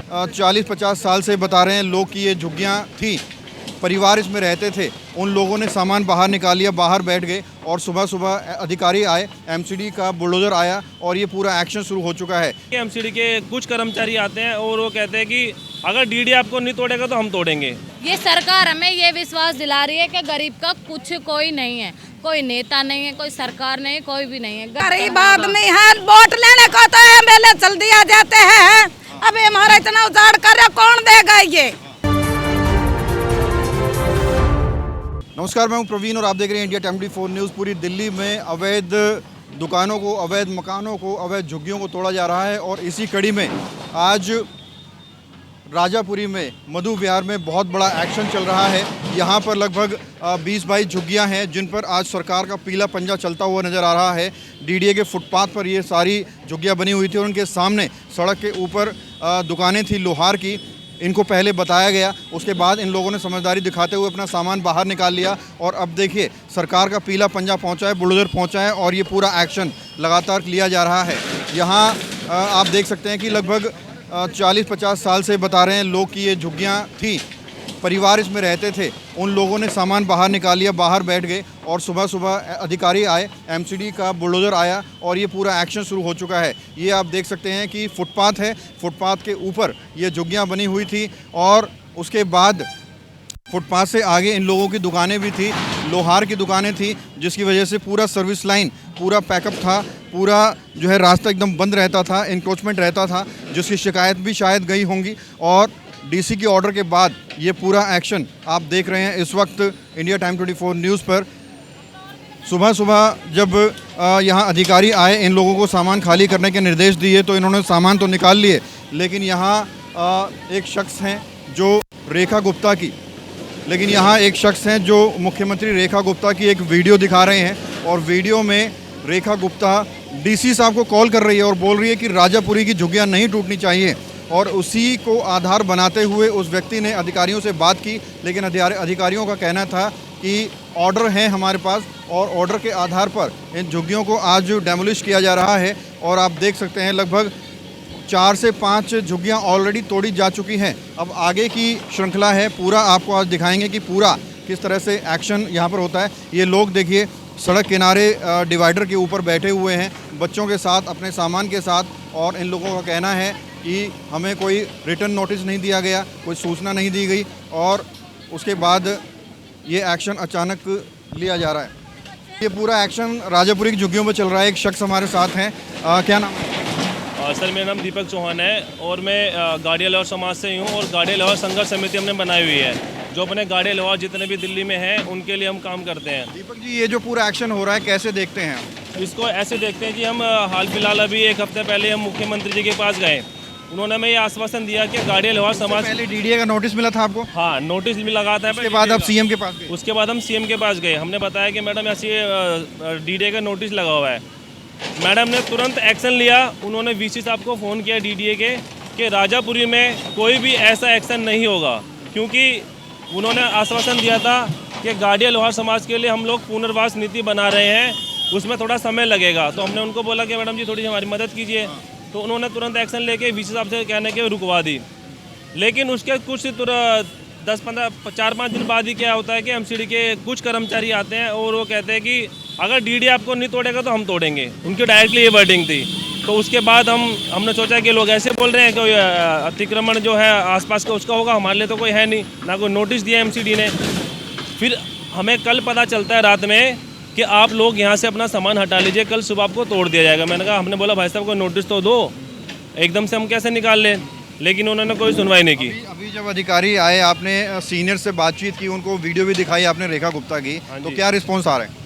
40-50 साल से बता रहे हैं लोग कि ये झुग्गियाँ थी, परिवार इसमें रहते थे। उन लोगों ने सामान बाहर निकाल लिया, बाहर बैठ गए और सुबह सुबह अधिकारी आए, एमसीडी का बुलडोज़र आया और ये पूरा एक्शन शुरू हो चुका है। एमसीडी के कुछ कर्मचारी आते हैं और वो कहते हैं कि अगर डीडी आपको नहीं तोड़ेगा तो हम तोड़ेंगे। ये सरकार हमें ये विश्वास दिला रही है कि गरीब का कुछ कोई नहीं है, कोई नेता नहीं है, कोई सरकार नहीं है, कोई भी नहीं है। गरीब आदमी है, वोट लेने को तो एमएलए चल दिया जाते हैं, अभी हमारा इतना उजाड़ कर कौन देगा ये। नमस्कार, मैं हूं प्रवीण और आप देख रहे हैं इंडिया टाइम 24 न्यूज़। पूरी दिल्ली में अवैध दुकानों को, अवैध मकानों को, अवैध झुग्गियों को तोड़ा जा रहा है और इसी कड़ी में आज राजापुरी में मधु विहार में बहुत बड़ा एक्शन चल रहा है। यहाँ पर लगभग 20-22 झुग्गियाँ हैं जिन पर आज सरकार का पीला पंजा चलता हुआ नज़र आ रहा है। डीडीए के फुटपाथ पर ये सारी झुग्गियाँ बनी हुई थी और उनके सामने सड़क के ऊपर दुकानें थी लोहार की। इनको पहले बताया गया, उसके बाद इन लोगों ने समझदारी दिखाते हुए अपना सामान बाहर निकाल लिया और अब देखिए सरकार का पीला पंजा पहुंचा है, बुलडोज़र पहुंचा है और ये पूरा एक्शन लगातार लिया जा रहा है। यहाँ आप देख सकते हैं कि लगभग 40-50 साल से बता रहे हैं लोग कि ये झुग्गियाँ थी, परिवार इसमें रहते थे। उन लोगों ने सामान बाहर निकाल लिया, बाहर बैठ गए और सुबह सुबह अधिकारी आए, एमसीडी का बुलडोज़र आया और ये पूरा एक्शन शुरू हो चुका है। ये आप देख सकते हैं कि फुटपाथ है, फुटपाथ के ऊपर ये झुग्गियाँ बनी हुई थी और उसके बाद फुटपाथ से आगे इन लोगों की दुकानें भी थी, लोहार की दुकानें थी, जिसकी वजह से पूरा सर्विस लाइन पूरा पैकअप था, पूरा जो है रास्ता एकदम बंद रहता था, इंक्रोचमेंट रहता था, जिसकी शिकायत भी शायद गई होंगी। और डीसी के ऑर्डर के बाद ये पूरा एक्शन आप देख रहे हैं इस वक्त इंडिया टाइम 24 न्यूज़ पर। सुबह सुबह जब यहाँ अधिकारी आए, इन लोगों को सामान खाली करने के निर्देश दिए तो इन्होंने सामान तो निकाल लिए, लेकिन यहाँ एक शख्स हैं जो रेखा गुप्ता की, लेकिन यहाँ एक शख्स हैं जो मुख्यमंत्री रेखा गुप्ता की एक वीडियो दिखा रहे हैं और वीडियो में रेखा गुप्ता डीसी साहब को कॉल कर रही है और बोल रही है कि राजापुरी की झुग्गियाँ नहीं टूटनी चाहिए और उसी को आधार बनाते हुए उस व्यक्ति ने अधिकारियों से बात की, लेकिन अधिकारियों का कहना था कि ऑर्डर हैं हमारे पास और ऑर्डर के आधार पर इन झुग्गियों को आज डेमोलिश किया जा रहा है। और आप देख सकते हैं लगभग 4 से 5 झुग्गियाँ ऑलरेडी तोड़ी जा चुकी हैं। अब आगे की श्रृंखला है, पूरा आपको आज दिखाएंगे कि पूरा किस तरह से एक्शन यहाँ पर होता है। ये लोग देखिए सड़क किनारे डिवाइडर के ऊपर बैठे हुए हैं बच्चों के साथ, अपने सामान के साथ, और इन लोगों का कहना है कि हमें कोई रिटर्न नोटिस नहीं दिया गया, कोई सूचना नहीं दी गई और उसके बाद ये एक्शन अचानक लिया जा रहा है। ये पूरा एक्शन राजापुरी की झुग्गियों पर चल रहा है। एक शख्स हमारे साथ हैं, क्या नाम है? सर मेरा नाम दीपक चौहान है और मैं गाड़िया लोहार समाज से ही हूँ और गाड़िया लोहार संघर्ष समिति हमने बनाई हुई है, जो अपने गाड़िया लोहार जितने भी दिल्ली में हैं उनके लिए हम काम करते हैं। दीपक जी, ये जो पूरा एक्शन हो रहा है कैसे देखते हैं? इसको ऐसे देखते हैं कि हम हाल फिलहाल अभी एक हफ्ते पहले हम मुख्यमंत्री जी के पास गए, उन्होंने हमें ये आश्वासन दिया कि गाड़िया लोहार समाज पहले डीडीए का नोटिस मिला था आपको? हाँ, नोटिस भी लगा था। उसके बाद आप सीएम के पास गए? उसके बाद हम सीएम के पास गए, हमने बताया कि मैडम ऐसे डीडीए का नोटिस लगा हुआ है। मैडम ने तुरंत एक्शन लिया, उन्होंने वीसी साहब को फ़ोन किया डीडीए के कि राजापुरी में कोई भी ऐसा एक्शन नहीं होगा, क्योंकि उन्होंने आश्वासन दिया था कि गाड़िया लोहार समाज के लिए हम लोग पुनर्वास नीति बना रहे हैं, उसमें थोड़ा समय लगेगा। तो हमने उनको बोला कि मैडम जी थोड़ी हमारी मदद कीजिए, तो उन्होंने तुरंत एक्शन लेके वीसी साहब से कहने के रुकवा दी। लेकिन उसके कुछ 4-5 दिन बाद ही क्या होता है कि एमसीडी के कुछ कर्मचारी आते हैं और वो कहते हैं कि अगर डीडी आपको नहीं तोड़ेगा तो हम तोड़ेंगे। उनकी डायरेक्टली ये वर्डिंग थी। तो उसके बाद हमने सोचा कि लोग ऐसे बोल रहे हैं कि अतिक्रमण जो है आसपास का उसका होगा, हमारे लिए तो कोई है नहीं, ना कोई नोटिस दिया एमसीडी ने। फिर हमें कल पता चलता है रात में कि आप लोग यहाँ से अपना सामान हटा लीजिए, कल सुबह आपको तोड़ दिया जाएगा। मैंने कहा, हमने बोला भाई साहब को नोटिस तो दो, एकदम से हम कैसे निकाल लें, लेकिन उन्होंने कोई सुनवाई नहीं की। अभी जब अधिकारी आए, आपने सीनियर से बातचीत की, उनको वीडियो भी दिखाई आपने रेखा गुप्ता की, तो क्या रिस्पॉन्स आ रहा है?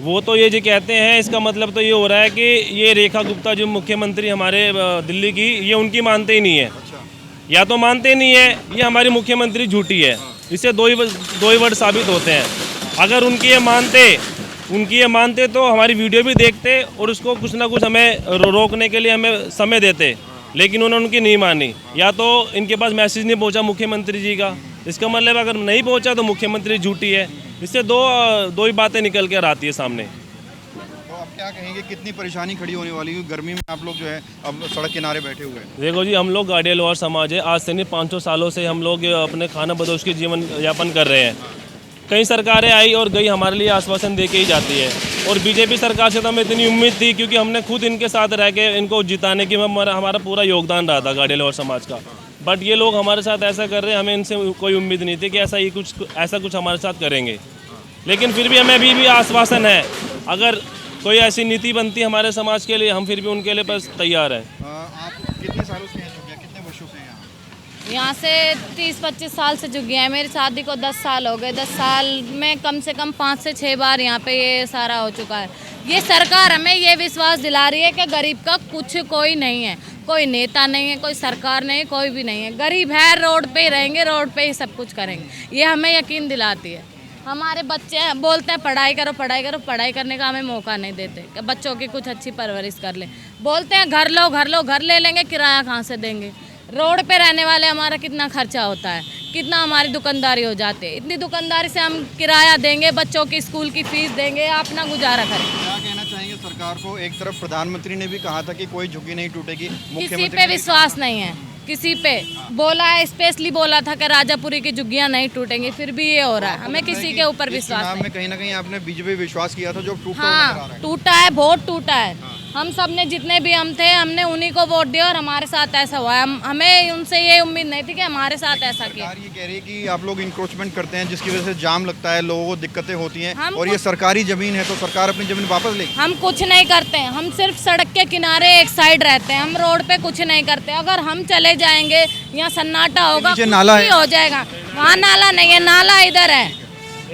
वो तो ये जो कहते हैं, इसका मतलब तो ये हो रहा है कि ये रेखा गुप्ता जो मुख्यमंत्री हमारे दिल्ली की, ये उनकी मानते ही नहीं है। अच्छा। या तो मानते नहीं है, ये हमारी मुख्यमंत्री झूठी है। इससे दो ही वर्ड साबित होते हैं। अगर उनकी ये मानते तो हमारी वीडियो भी देखते और उसको कुछ ना कुछ हमें रोकने के लिए हमें समय देते, लेकिन उन्होंने उनकी नहीं मानी। या तो इनके पास मैसेज नहीं पहुंचा मुख्यमंत्री जी का, इसका मतलब अगर नहीं पहुंचा तो मुख्यमंत्री झूठी है। इससे दो ही बातें निकल कर आती है सामने। तो अब क्या कहेंगे, कितनी परेशानी खड़ी होने वाली है गर्मी में? आप लोग जो है अब सड़क किनारे बैठे हुए हैं। देखो जी, हम लोग गाड़िया लोअर समाज है, आज से नहीं 500 सालों से हम लोग अपने खाना बदोश की जीवन यापन कर रहे हैं। कई सरकारें आई और गई, हमारे लिए आश्वासन दे के ही जाती है। और बीजेपी सरकार से तो हमें इतनी उम्मीद थी, क्योंकि हमने खुद इनके साथ रह के इनको जिताने की हमारा पूरा योगदान रहा था गाड़िया लोअर समाज का। बट ये लोग हमारे साथ ऐसा कर रहे हैं, हमें इनसे कोई उम्मीद नहीं थी कि ऐसा कुछ हमारे साथ करेंगे। लेकिन फिर भी हमें अभी भी आश्वासन है, अगर कोई ऐसी नीति बनती है हमारे समाज के लिए, हम फिर भी उनके लिए बस तैयार हैं। आप कितने सालों से हैं जुगिया, कितने वर्षों से हैं यहाँ से 30-25 साल से जुगी है। मेरी शादी को 10 साल हो गए। 10 साल में कम से कम 5 से 6 बार यहाँ पे ये सारा हो चुका है। ये सरकार हमें ये विश्वास दिला रही है कि गरीब का कुछ कोई नहीं है, कोई नेता नहीं है, कोई सरकार नहीं है, कोई भी नहीं है। गरीब है, रोड पे ही रहेंगे, रोड पे ही सब कुछ करेंगे, ये हमें यकीन दिलाती है। हमारे बच्चे बोलते हैं पढ़ाई करो पढ़ाई करो, पढ़ाई करने का हमें मौका नहीं देते कि बच्चों की कुछ अच्छी परवरिश कर लें। बोलते हैं घर लो घर लो, घर ले लेंगे, किराया कहाँ से देंगे? रोड पे रहने वाले हमारा कितना खर्चा होता है, कितना हमारी दुकानदारी हो जाती है। इतनी दुकानदारी से हम किराया देंगे, बच्चों की स्कूल की फीस देंगे, अपना गुजारा करेंगे। क्या कहना चाहेंगे सरकार को? एक तरफ प्रधानमंत्री ने भी कहा था कि कोई झुग्गी नहीं टूटेगी, किसी पे विश्वास नहीं है, किसी पे बोला है, स्पेशली बोला था कि राजापुरी की झुग्गियां नहीं टूटेंगी, फिर भी ये हो रहा है। हमें किसी के ऊपर विश्वास नहीं। में कहीं ना कहीं आपने बीजेपी विश्वास किया था, जो टूटा नजर आ रहा हाँ, है। टूटा है, बहुत टूटा है। हम सब ने जितने भी हम थे, हमने उन्हीं को वोट दिया और हमारे साथ ऐसा हुआ है। हमें उनसे ये उम्मीद नहीं थी कि हमारे साथ ऐसा किया। सरकार ये कह रही है कि आप लोग इंक्रोचमेंट करते हैं, जिसकी वजह से जाम लगता है, लोगों को दिक्कतें होती हैं, हम और ये सरकारी जमीन है तो सरकार अपनी जमीन वापस लेगी। हम कुछ नहीं करते हैं, हम सिर्फ सड़क के किनारे एक साइड रहते हैं, हम रोड पे कुछ नहीं करते। अगर हम चले जाएंगे, यहाँ सन्नाटा होगा, नीचे कुछ नाला भी है। हो जाएगा। वहाँ नाला नहीं है, नाला इधर है,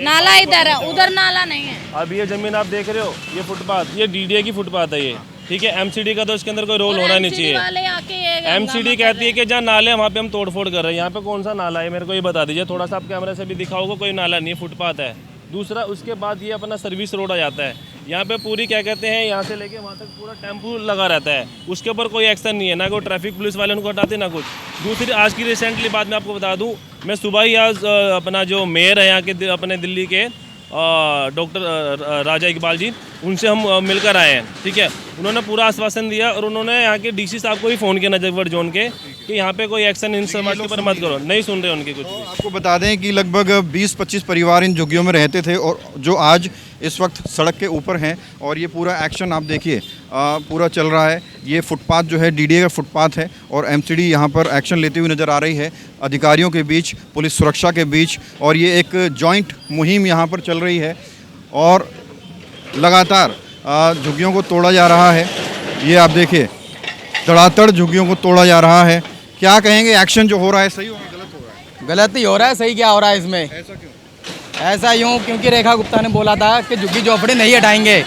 नाला इधर है, उधर नाला नहीं है। अब ये जमीन आप देख रहे हो, ये फुटपाथ, ये डीडीए की फुटपाथ है ये, ठीक है। एमसीडी का तो इसके अंदर कोई रोल होना नहीं चाहिए। एमसीडी कहती है कि जहाँ नाले हैं वहाँ पे हम तोड़फोड़ कर रहे हैं। यहाँ पे कौन सा नाला है मेरे को ये बता दीजिए, थोड़ा सा आप कैमरे से भी दिखाओगे, कोई नाला नहीं है, फुटपाथ है। दूसरा, उसके बाद ये अपना सर्विस रोड आ जाता है। यहाँ पे पूरी क्या कहते हैं, यहाँ से लेके वहाँ तक पूरा टेम्पू लगा रहता है, उसके ऊपर कोई एक्शन नहीं है, ना कोई ट्रैफिक पुलिस वाले उनको हटाते ना कुछ। दूसरी, आज की रिसेंटली बात मैं आपको बता दूँ, मैं सुबह ही आज अपना जो मेयर है यहाँ के अपने दिल्ली के डॉक्टर राजा इकबाल जी, उनसे हम मिलकर आए हैं, ठीक है। उन्होंने पूरा आश्वासन दिया और उन्होंने यहाँ के डीसी साहब को भी फ़ोन किया नजफगढ़ जोन के कि यहाँ पे कोई एक्शन इन समाज के ऊपर मत करो, नहीं सुन रहे उनकी कुछ भी। आपको बता दें कि लगभग 20-25 परिवार इन झुग्गियों में रहते थे, और जो आज इस वक्त सड़क के ऊपर हैं, और ये पूरा एक्शन आप देखिए पूरा चल रहा है। ये फुटपाथ जो है डीडीए का फुटपाथ है, और एमसीडी यहाँ पर एक्शन लेती हुई नज़र आ रही है, अधिकारियों के बीच, पुलिस सुरक्षा के बीच, और ये एक जॉइंट मुहिम यहाँ पर चल रही है, और लगातार झुग्गियों को तोड़ा जा रहा है। ये आप देखिए, धड़ाधड़ झुग्गियों को तोड़ा जा रहा है। क्या कहेंगे, एक्शन जो हो रहा है सही हो रहा है, गलत हो रहा है? गलत ही हो रहा है, सही क्या हो रहा है इसमें? ऐसा क्यों? ऐसा यूँ क्योंकि रेखा गुप्ता ने बोला था कि झुग्गी झोपड़ी नहीं हटाएंगे,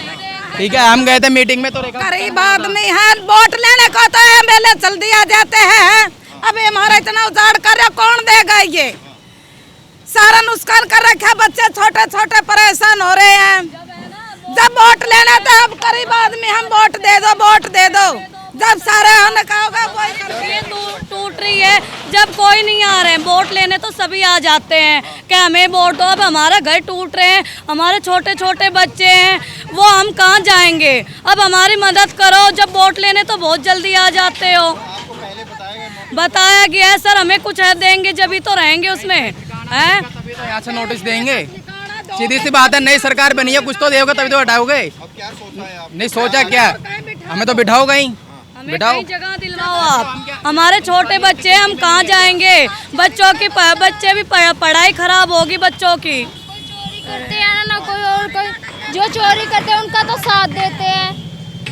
ठीक है। हम गए थे मीटिंग में, तो रेखा गरीब आदमी है, वोट लेने को तो एमएलए चल दिया जाते हैं। अब हमारा इतना उजाड़ कर कौन देगा? ये सारा नुकसान कर रखा, बच्चे छोटे छोटे परेशान हो रहे हैं। जब वोट लेना तो अब गरीब आदमी हम वोट दे दो, वोट दे दो। जब सारे होने का होगा वही कर। ये टूट रही है, जब कोई नहीं आ रहे हैं वोट लेने तो सभी आ जाते हैं कि हमें वोट दो। अब हमारे घर टूट रहे हैं, हमारे छोटे छोटे बच्चे हैं, वो हम कहाँ जाएंगे? अब हमारी मदद करो। जब वोट लेने तो बहुत जल्दी आ जाते हो। बताया गया है सर, हमें कुछ है देंगे जब तो रहेंगे उसमें है। यहाँ से नोटिस देंगे, सीधी सी बात है। नई सरकार बनी है, कुछ तो दोगे तभी तो हटाओगे। अब क्या सोचा है आप? नहीं सोचा क्या, हमें तो बिठाओगा ही, बिठाओ। कई जगह दिलवाओ आप। हमारे छोटे बच्चे, हम कहाँ जाएंगे? बच्चों की बच्चे भी पढ़ाई खराब होगी बच्चों की। चोरी करते हैं ना कोई, और कोई जो चोरी करते हैं उनका तो साथ देते हैं।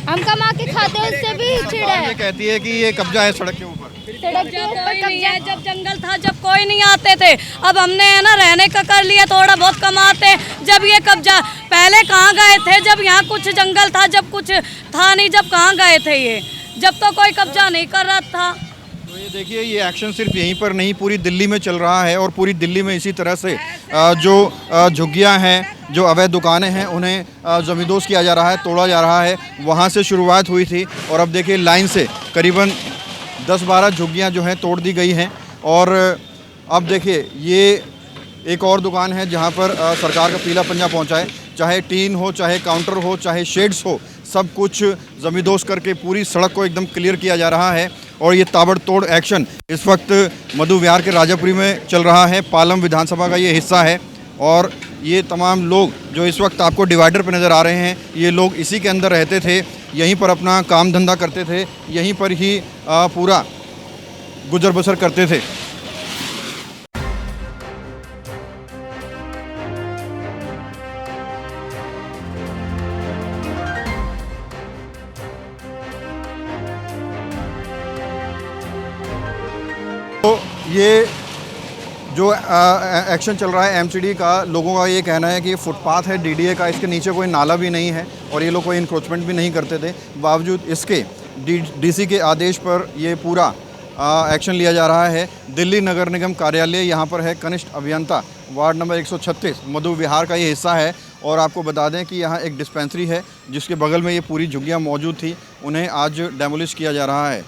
हम कमा के खाते हैं, उससे भी चिढ़ ये है। कहती है कि ये कब्जा है सड़क के ऊपर। सड़क के ऊपर कोई नहीं कब्जा। है, जब जंगल था जब कोई नहीं आते थे, अब हमने है ना रहने का कर लिया, थोड़ा बहुत कमाते। जब ये कब्जा, पहले कहाँ गए थे जब यहाँ कुछ जंगल था, जब कुछ था नहीं, जब कहाँ गए थे ये? जब तो कोई कब्जा नहीं कर रहा था। तो ये देखिए, ये एक्शन सिर्फ यहीं पर नहीं, पूरी दिल्ली में चल रहा है, और पूरी दिल्ली में इसी तरह से जो झुग्गियाँ हैं, जो अवैध दुकानें हैं, उन्हें जमींदोज किया जा रहा है, तोड़ा जा रहा है। वहाँ से शुरुआत हुई थी, और अब देखिए लाइन से करीबन 10-12 झुग्गियाँ जो हैं तोड़ दी गई हैं। और अब देखिए, ये एक और दुकान है जहाँ पर सरकार का पीला पंजा पहुँचा है। चाहे टीन हो, चाहे काउंटर हो, चाहे शेड्स हो, सब कुछ जमींदोज करके पूरी सड़क को एकदम क्लियर किया जा रहा है। और ये ताबड़तोड़ एक्शन इस वक्त मधु विहार के राजापुरी में चल रहा है। पालम विधानसभा का ये हिस्सा है और ये तमाम लोग जो इस वक्त आपको डिवाइडर पर नज़र आ रहे हैं, ये लोग इसी के अंदर रहते थे, यहीं पर अपना काम धंधा करते थे, यहीं पर ही पूरा गुजर बसर करते थे। तो ये जो एक्शन चल रहा है एमसीडी का, लोगों का ये कहना है कि ये फुटपाथ है डीडीए का, इसके नीचे कोई नाला भी नहीं है और ये लोग कोई इंक्रोचमेंट भी नहीं करते थे। बावजूद इसके डीसी के आदेश पर ये पूरा एक्शन लिया जा रहा है। दिल्ली नगर निगम कार्यालय यहाँ पर है, कनिष्ठ अभियंता वार्ड नंबर 136 मधु विहार का ये हिस्सा है। और आपको बता दें कि यहाँ एक डिस्पेंसरी है जिसके बगल में ये पूरी झुग्गियाँ मौजूद थी, उन्हें आज डेमोलिश किया जा रहा है।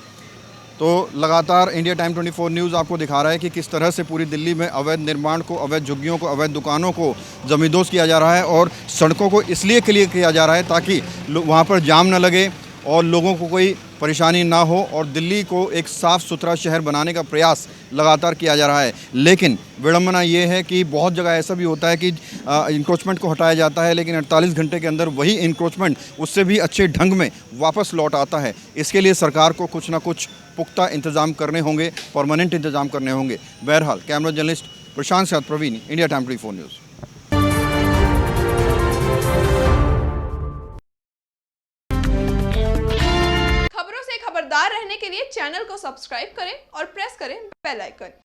तो लगातार इंडिया टाइम 24 न्यूज़ आपको दिखा रहा है कि किस तरह से पूरी दिल्ली में अवैध निर्माण को, अवैध झुग्गियों को, अवैध दुकानों को जमींदोज किया जा रहा है और सड़कों को इसलिए क्लियर किया जा रहा है ताकि वहाँ पर जाम न लगे और लोगों को कोई परेशानी ना हो और दिल्ली को एक साफ़ सुथरा शहर बनाने का प्रयास लगातार किया जा रहा है। लेकिन विडंबना ये है कि बहुत जगह ऐसा भी होता है कि इंक्रोचमेंट को हटाया जाता है, लेकिन 48 घंटे के अंदर वही इंक्रोचमेंट उससे भी अच्छे ढंग में वापस लौट आता है। इसके लिए सरकार को कुछ ना कुछ पुख्ता इंतज़ाम करने होंगे, परमानेंट इंतज़ाम करने होंगे। बहरहाल कैमरा जर्नलिस्ट प्रशांत साथ प्रवीण, इंडिया टाइम 24 न्यूज़। खबरों से खबरदार रहने के लिए चैनल को सब्सक्राइब करें और प्रेस करें बेल आइकन।